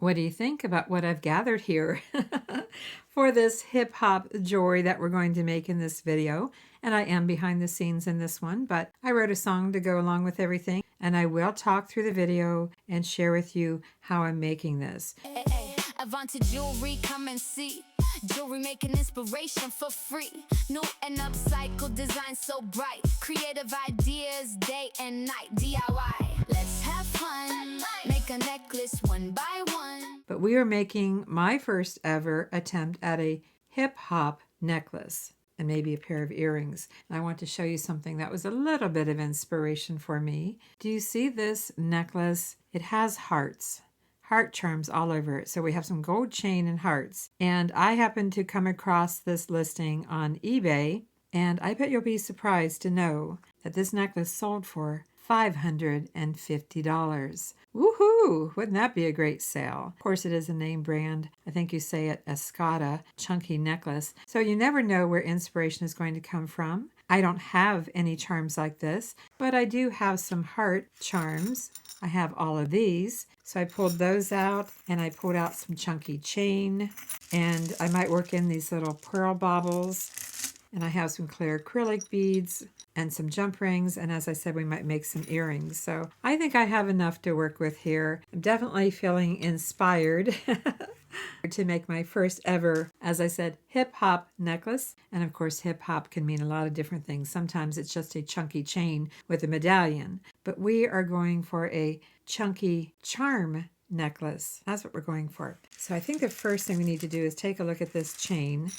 What do you think about what I've gathered here for this hip hop jewelry that we're going to make in this video? And I am behind the scenes in this one, but I wrote a song to go along with everything, and I will talk through the video and share with you how I'm making this. Hey, hey, Avante jewelry, come and see. Jewelry making inspiration for free. New and upcycled design so bright. Creative ideas day and night. DIY. Let's have fun. Make a necklace one by one. But we are making my first ever attempt at a hip hop necklace and maybe a pair of earrings. And I want to show you something that was a little bit of inspiration for me. Do you see this necklace? It has hearts. Heart charms all over it. So we have some gold chain and hearts. And I happened to come across this listing on eBay, and I bet you'll be surprised to know that this necklace sold for $550. Woohoo! Wouldn't that be a great sale? Of course, it is a name brand. I think you say it Escada, chunky necklace. So you never know where inspiration is going to come from. I don't have any charms like this, but I do have some heart charms. I have all of these. So I pulled those out, and I pulled out some chunky chain, and I might work in these little pearl baubles, and I have some clear acrylic beads and some jump rings, and as I said, we might make some earrings. So I think I have enough to work with here. I'm definitely feeling inspired to make my first ever, as I said, hip-hop necklace. And of course, hip-hop can mean a lot of different things. Sometimes it's just a chunky chain with a medallion, but we are going for a chunky charm necklace. That's what we're going for. So I think the first thing we need to do is take a look at this chain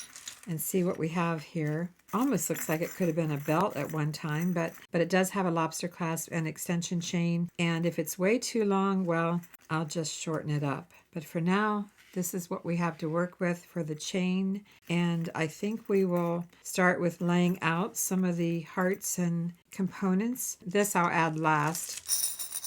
and see what we have here. Almost looks like it could have been a belt at one time, but it does have a lobster clasp and extension chain. And if it's way too long, well, I'll just shorten it up. But for now, this is what we have to work with for the chain. And I think we will start with laying out some of the hearts and components. This I'll add last.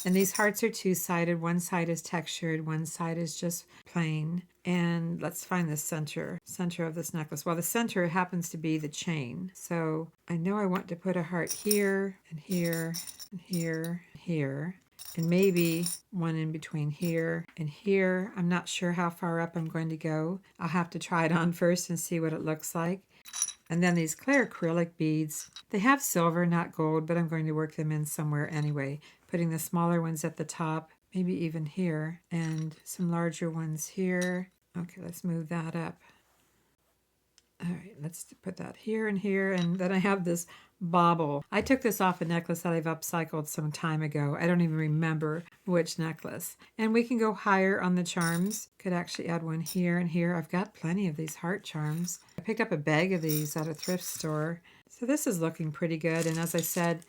And these hearts are two-sided. One side is textured, one side is just plain. And let's find the center of this necklace. Well, the center happens to be the chain. So I know I want to put a heart here and here and here and here. And maybe one in between here and here. I'm not sure how far up I'm going to go. I'll have to try it on first and see what it looks like. And then these clear acrylic beads. They have silver, not gold, but I'm going to work them in somewhere anyway. Putting the smaller ones at the top, maybe even here, and some larger ones here. Okay, let's move that up. All right, let's put that here and here, and then I have this bauble. I took this off a necklace that I've upcycled some time ago. I don't even remember which necklace. And we can go higher on the charms. Could actually add one here and here. I've got plenty of these heart charms. I picked up a bag of these at a thrift store. So this is looking pretty good, and as I said,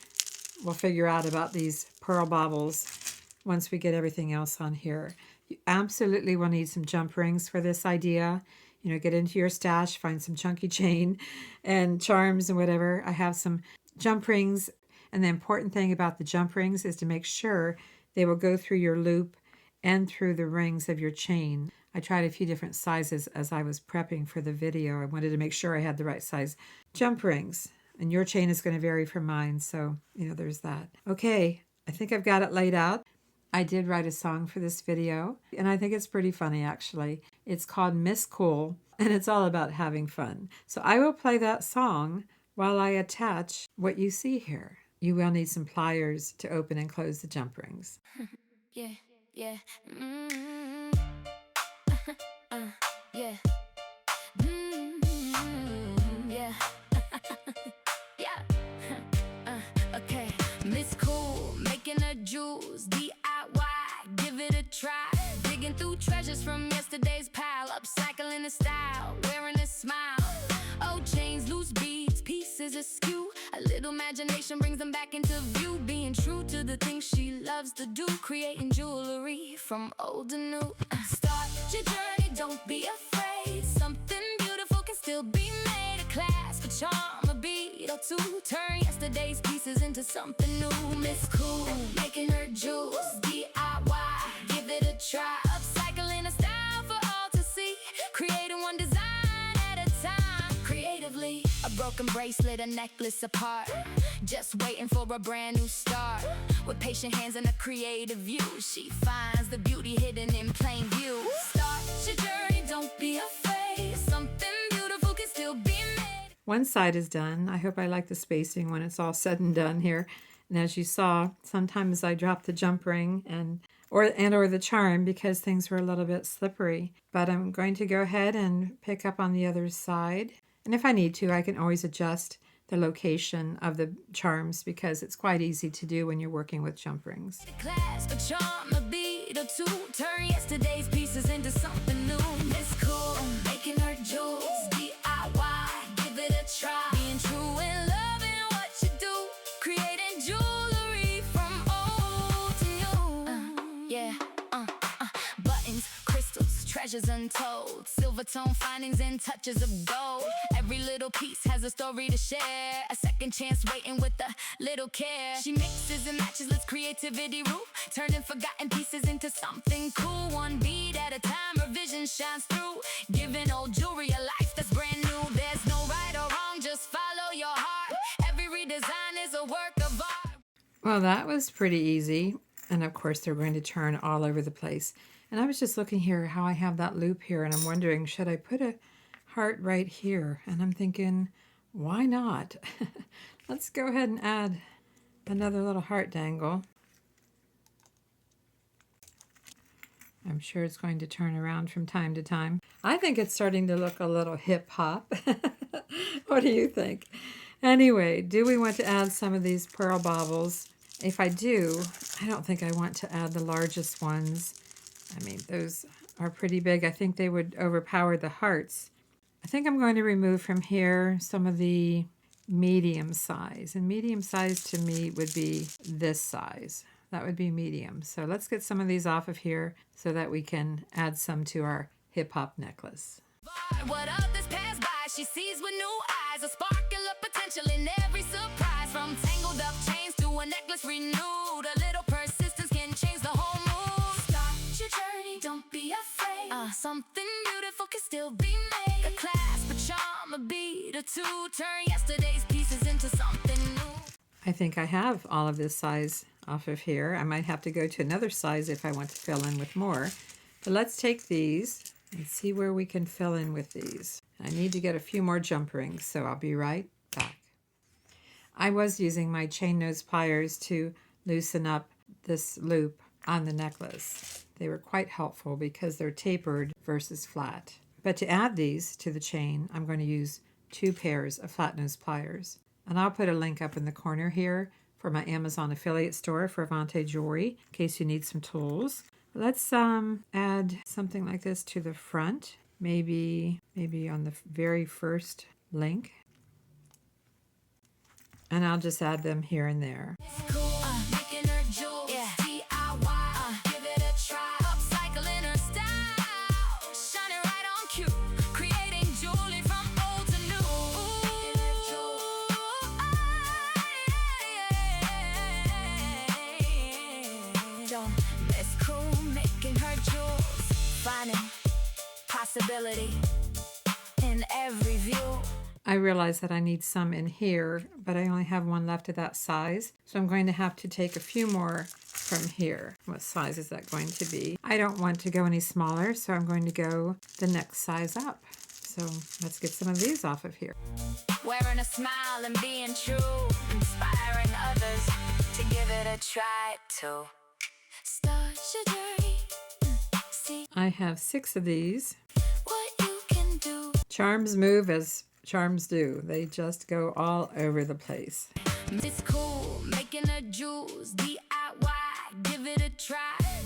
we'll figure out about these pearl baubles once we get everything else on here. You absolutely will need some jump rings for this idea. You know, get into your stash, find some chunky chain and charms and whatever. I have some jump rings, and the important thing about the jump rings is to make sure they will go through your loop and through the rings of your chain. I tried a few different sizes as I was prepping for the video. I wanted to make sure I had the right size jump rings. And your chain is going to vary from mine, so, you know, there's that. Okay, I think I've got it laid out. I did write a song for this video, and I think it's pretty funny, actually. It's called Miss Cool, and it's all about having fun. So I will play that song while I attach what you see here. You will need some pliers to open and close the jump rings. Yeah, yeah. Yeah. Yeah. Yeah. Okay. Miss Cool, making her jewels, DIY, give it a try. Digging through treasures from yesterday's pile, upcycling the style, wearing a smile. Old chains, loose beads, pieces askew. A little imagination brings them back into view. Being true to the things she loves to do, creating jewelry from old to new. Start your journey, don't be afraid. Something beautiful can still be made. A clasp, a charm, a bead or two. Turn yesterday's pieces into something new. Miss Cool, making her jewels, DIY, give it a try. Upcycling a style for all to see, creating one design at a time. Creatively, a broken bracelet, a necklace apart, just waiting for a brand new start. With patient hands and a creative view, she finds the beauty hidden in plain view. One side is done. I hope I like the spacing when it's all said and done here. And as you saw, sometimes I drop the jump ring or the charm because things were a little bit slippery. But I'm going to go ahead and pick up on the other side. And if I need to, I can always adjust the location of the charms because it's quite easy to do when you're working with jump rings. Class, a charm, a beat or two. Turn yesterday's pieces into something new. It's cool, making her jewels. DIY, give it a try. Being true and loving what you do. Creating jewelry from old to new. Buttons, crystals, treasures untold. Silver tone findings and touches of gold. Every little piece has a story to share. A second chance waiting with a little care. She mixes and matches, lets creativity rule. Turning forgotten pieces into something cool. One beat at a time, her vision shines through. Giving old jewelry a life that's brand new. There's no right or wrong, just follow your heart. Every redesign is a work of art. Well, that was pretty easy. And of course, they're going to turn all over the place. And I was just looking here how I have that loop here, and I'm wondering, should I put a heart right here? And I'm thinking, why not? Let's go ahead and add another little heart dangle. I'm sure it's going to turn around from time to time. I think it's starting to look a little hip hop. What do you think? Anyway, do we want to add some of these pearl baubles? If I do, I don't think I want to add the largest ones. I mean, those are pretty big. I think they would overpower the hearts. I think I'm going to remove from here some of the medium size. And medium size to me would be this size. That would be medium. So let's get some of these off of here so that we can add some to our hip-hop necklace. What others pass by, she sees with new eyes. A sparkle of potential in every surprise. From tangled up chains to a necklace renewed. A little persistence can change the whole mood. Start your journey, don't be afraid. Something beautiful can still be made. A clasp, a charm, a beat or two. Turn yesterday's pieces into something new. I think I have all of this size off of here. I might have to go to another size if I want to fill in with more. But let's take these and see where we can fill in with these. I need to get a few more jump rings, so I'll be right back. I was using my chain nose pliers to loosen up this loop on the necklace. They were quite helpful because they're tapered versus flat. But to add these to the chain, I'm going to use 2 pairs of flat nose pliers. And I'll put a link up in the corner here for my Amazon affiliate store for Avante jewelry in case you need some tools. Let's add something like this to the front, maybe on the very first link. And I'll just add them here and there. It's cool, making her jewels. DIY, give it a try. Upcycling her style, shining right on cue. Creating jewelry from old to new. It's cool, making her jewels. Finding possibility in every view. I realize that I need some in here, but I only have one left of that size. So I'm going to have to take a few more from here. What size is that going to be? I don't want to go any smaller, so I'm going to go the next size up. So let's get some of these off of here. Wearing a smile and being true. Inspiring others to give it a try too. Start your journey. See I have 6 of these. what you can do. Charms move as charms do. They just go all over the place. It's cool, making her jewels. DIY, give it a try.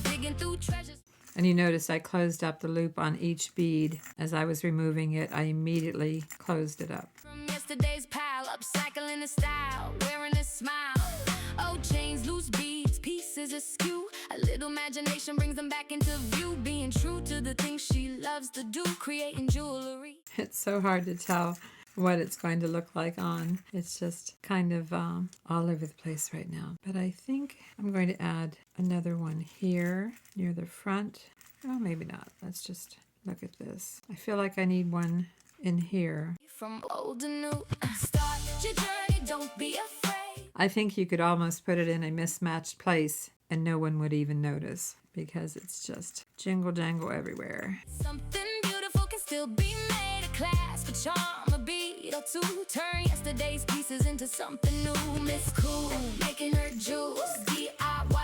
Digging through treasures. And you notice I closed up the loop on each bead. As I was removing it, I immediately closed it up. From yesterday's pile, upcycling the style, wearing a smile. Old chains, loose beads, pieces askew. A little imagination brings them back into view. Being true to the things she loves to do, creating jewelry. It's so hard to tell what it's going to look like on. It's just kind of all over the place right now. But I think I'm going to add another one here near the front. Oh, maybe not. Let's just look at this. I feel like I need one in here. From old to new, start your journey, don't be afraid. I think you could almost put it in a mismatched place and no one would even notice because it's just jingle jangle everywhere. Something beautiful can still be made. A class for charm, a beat or two. Turn yesterday's pieces into something new. Miss Cool, making her jewels, DIY.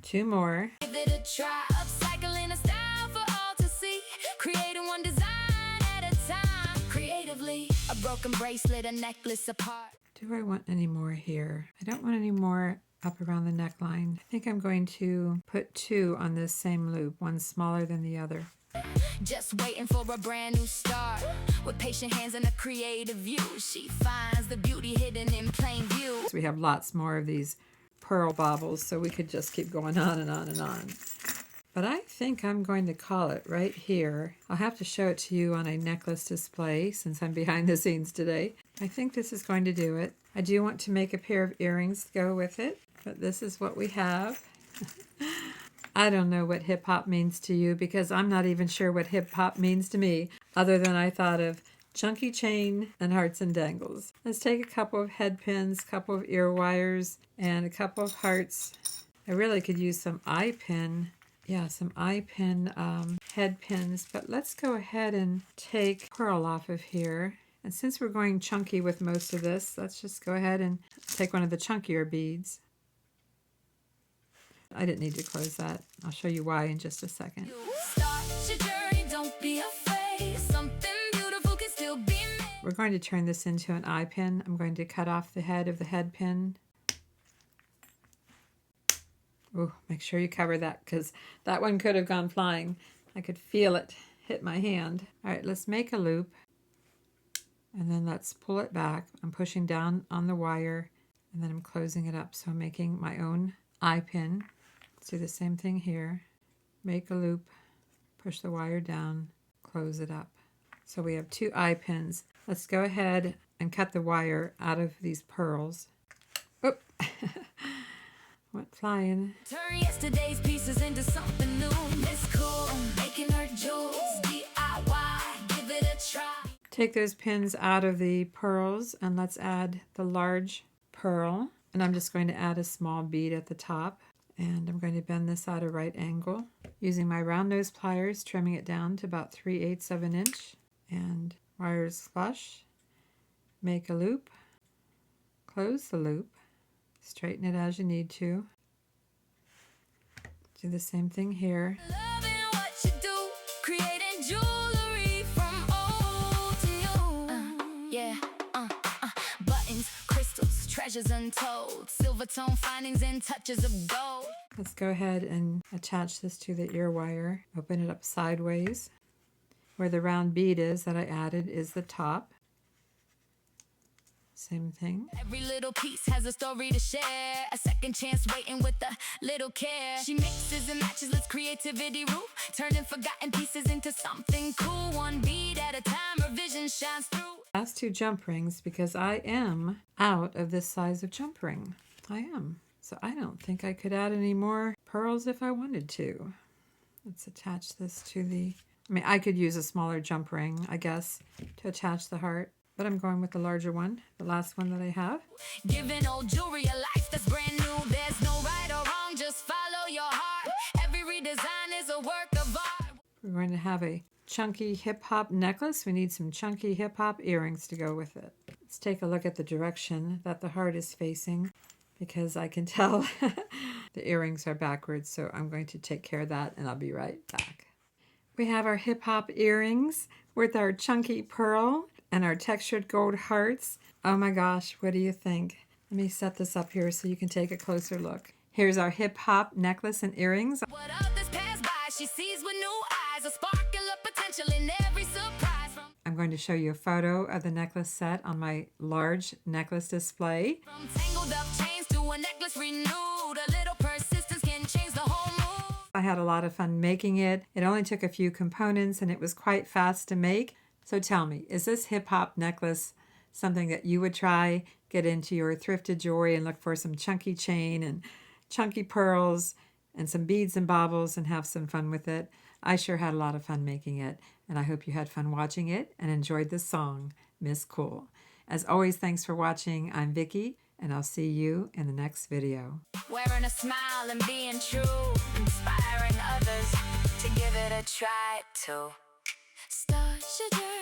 2 more. Give it a try, upcycling a style for all to see. Creating one design at a time. Creatively, a broken bracelet, a necklace apart. Do I want any more here? I don't want any more up around the neckline. I think I'm going to put 2 on this same loop, one smaller than the other. Just waiting for a brand new start. With patient hands and a creative view, she finds the beauty hidden in plain view. So we have lots more of these pearl baubles, so we could just keep going on and on and on. But I think I'm going to call it right here. I'll have to show it to you on a necklace display since I'm behind the scenes today. I think this is going to do it. I do want to make a pair of earrings to go with it, but this is what we have. I don't know what hip hop means to you because I'm not even sure what hip hop means to me, other than I thought of chunky chain and hearts and dangles. Let's take a couple of head pins, a couple of ear wires, and a couple of hearts. I really could use some eye pin. Yeah, some eye pin head pins, but let's go ahead and take pearl off of here. And since we're going chunky with most of this, let's just go ahead and take one of the chunkier beads. I didn't need to close that. I'll show you why in just a second. Start your journey, don't be afraid. Something beautiful can still be made. We're going to turn this into an eye pin. I'm going to cut off the head of the head pin. Oh, make sure you cover that because that one could have gone flying. I could feel it hit my hand. All right, let's make a loop. And then let's pull it back. I'm pushing down on the wire and then I'm closing it up. So I'm making my own eye pin. Let's do the same thing here. Make a loop, push the wire down, close it up. So we have 2 eye pins. Let's go ahead and cut the wire out of these pearls. Oop! Went flying. Turn yesterday's pieces into something new. Miss Cool, making her jewels, DIY. Give it a try. Take those pins out of the pearls and let's add the large pearl. And I'm just going to add a small bead at the top. And I'm going to bend this at a right angle. Using my round nose pliers, trimming it down to about 3/8 of an inch. And wires flush. Make a loop. Close the loop. Straighten it as you need to. Do the same thing here. Loving what you do, creating jewelry from old to you. Buttons, crystals, treasures untold, silver tone findings and touches of gold. Let's go ahead and attach this to the ear wire. Open it up sideways. Where the round bead is that I added is the top. Same thing. Every little piece has a story to share. A second chance waiting with a little care. She mixes and matches, lets creativity rule. Turning forgotten pieces into something cool. One beat at a time, her vision shines through. Last 2 jump rings because I am out of this size of jump ring. I am. So I don't think I could add any more pearls if I wanted to. Let's attach this to the... I could use a smaller jump ring, I guess, to attach the heart. But I'm going with the larger one, the last one that I have. Giving old jewelry a life that's brand new. There's no right or wrong, just follow your heart. Every redesign is a work of art. We're going to have a chunky hip-hop necklace. We need some chunky hip-hop earrings to go with it. Let's take a look at the direction that the heart is facing because I can tell the earrings are backwards, so I'm going to take care of that and I'll be right back. We have our hip-hop earrings with our chunky pearl and our textured gold hearts. Oh my gosh, what do you think? Let me set this up here so you can take a closer look. Here's our hip-hop necklace and earrings. What others pass by, she sees with new eyes, a sparkle of potential in every surprise. I'm going to show you a photo of the necklace set on my large necklace display. From tangled up chains to a necklace renewed, a little persistence can change the whole mood. I had a lot of fun making it. It only took a few components and it was quite fast to make. So tell me, is this hip-hop necklace something that you would try? Get into your thrifted jewelry and look for some chunky chain and chunky pearls and some beads and baubles and have some fun with it. I sure had a lot of fun making it, and I hope you had fun watching it and enjoyed this song, Miss Cool. As always, thanks for watching. I'm Vickie, and I'll see you in the next video. Wearing a smile and being true, inspiring others to give it a try too. Start your journey.